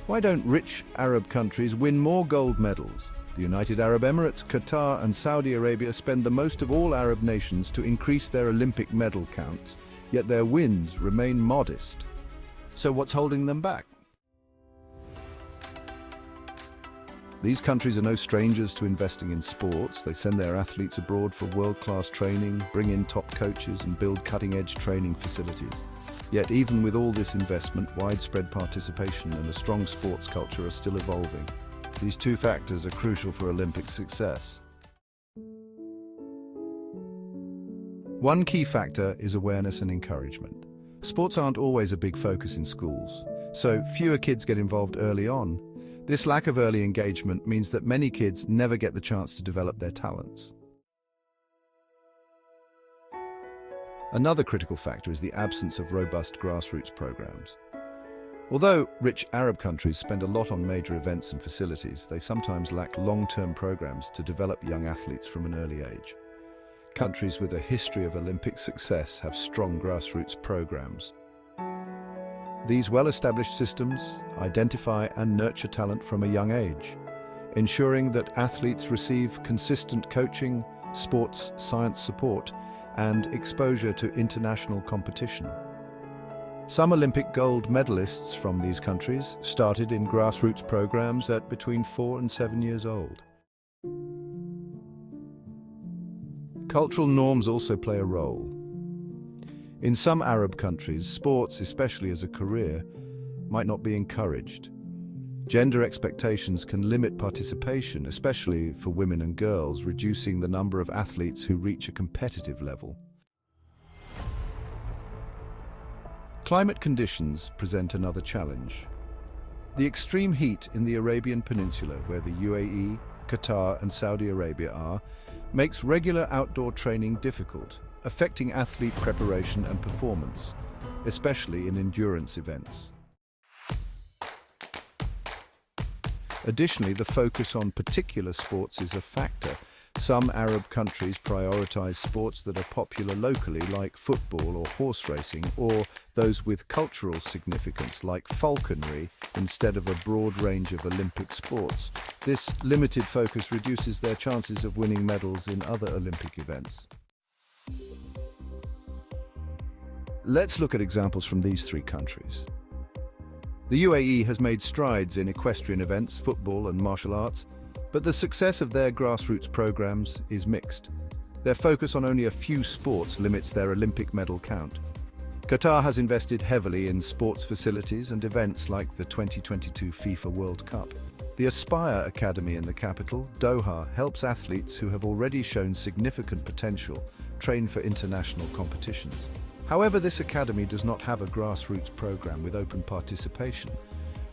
Why don't rich Arab countries win more gold medals? The United Arab Emirates, Qatar and Saudi Arabia spend the most of all Arab nations to increase their Olympic medal counts, yet their wins remain modest. So what's holding them back? These countries are no strangers to investing in sports. They send their athletes abroad for world-class training, bring in top coaches and build cutting-edge training facilities. Yet even with all this investment, widespread participation and a strong sports culture are still evolving. These two factors are crucial for Olympic success. One key factor is awareness and encouragement. Sports aren't always a big focus in schools, so fewer kids get involved early on. This lack of early engagement means that many kids never get the chance to develop their talents. Another critical factor is the absence of robust grassroots programs. Although rich Arab countries spend a lot on major events and facilities, they sometimes lack long-term programs to develop young athletes from an early age. Countries with a history of Olympic success have strong grassroots programs. These well-established systems identify and nurture talent from a young age, ensuring that athletes receive consistent coaching, sports science support, and exposure to international competition. Some Olympic gold medalists from these countries started in grassroots programs at between 4 and 7 years old. Cultural norms also play a role. In some Arab countries, sports, especially as a career, might not be encouraged. Gender expectations can limit participation, especially for women and girls, reducing the number of athletes who reach a competitive level. Climate conditions present another challenge. The extreme heat in the Arabian Peninsula, where the UAE, Qatar and Saudi Arabia are, makes regular outdoor training difficult, affecting athlete preparation and performance, especially in endurance events. Additionally, the focus on particular sports is a factor. Some Arab countries prioritize sports that are popular locally, like football or horse racing, or those with cultural significance, like falconry, instead of a broad range of Olympic sports. This limited focus reduces their chances of winning medals in other Olympic events. Let's look at examples from these three countries. The UAE has made strides in equestrian events, football and martial arts, but the success of their grassroots programs is mixed. Their focus on only a few sports limits their Olympic medal count. Qatar has invested heavily in sports facilities and events like the 2022 FIFA World Cup. The Aspire Academy in the capital, Doha, helps athletes who have already shown significant potential train for international competitions. However, this academy does not have a grassroots program with open participation,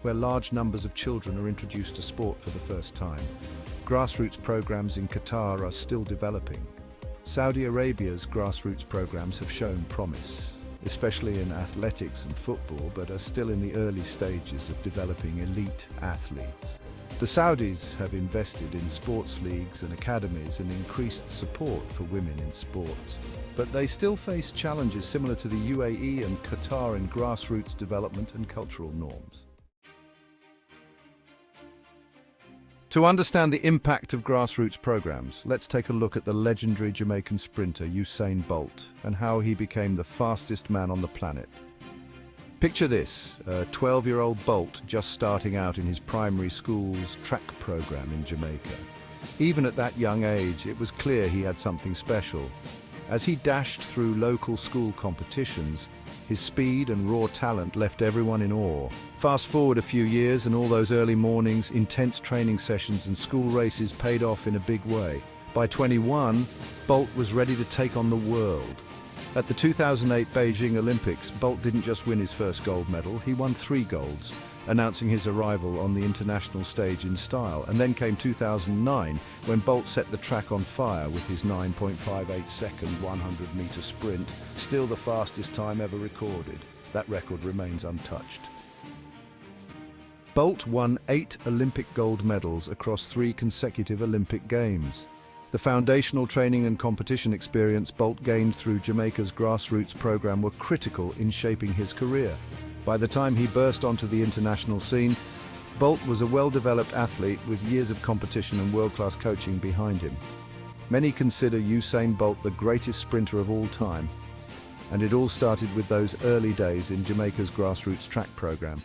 where large numbers of children are introduced to sport for the first time. Grassroots programs in Qatar are still developing. Saudi Arabia's grassroots programs have shown promise, especially in athletics and football, but are still in the early stages of developing elite athletes. The Saudis have invested in sports leagues and academies and increased support for women in sports. But they still face challenges similar to the UAE and Qatar in grassroots development and cultural norms. To understand the impact of grassroots programs, let's take a look at the legendary Jamaican sprinter Usain Bolt and how he became the fastest man on the planet. Picture this, a 12-year-old Bolt just starting out in his primary school's track program in Jamaica. Even at that young age, it was clear he had something special. As he dashed through local school competitions, his speed and raw talent left everyone in awe. Fast forward a few years and all those early mornings, intense training sessions and school races paid off in a big way. By 21, Bolt was ready to take on the world. At the 2008 Beijing Olympics, Bolt didn't just win his first gold medal, he won 3 golds, announcing his arrival on the international stage in style. And then came 2009, when Bolt set the track on fire with his 9.58-second 100-meter sprint, still the fastest time ever recorded. That record remains untouched. Bolt won 8 Olympic gold medals across 3 consecutive Olympic Games. The foundational training and competition experience Bolt gained through Jamaica's grassroots program were critical in shaping his career. By the time he burst onto the international scene, Bolt was a well-developed athlete with years of competition and world-class coaching behind him. Many consider Usain Bolt the greatest sprinter of all time, and it all started with those early days in Jamaica's grassroots track program.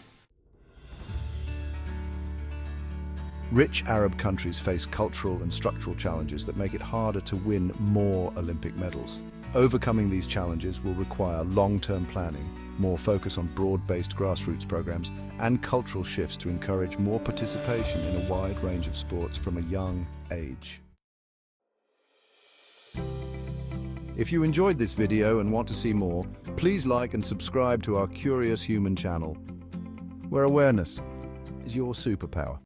Rich Arab countries face cultural and structural challenges that make it harder to win more Olympic medals. Overcoming these challenges will require long-term planning, more focus on broad-based grassroots programs, and cultural shifts to encourage more participation in a wide range of sports from a young age. If you enjoyed this video and want to see more, please like and subscribe to our Curious Human channel, where awareness is your superpower.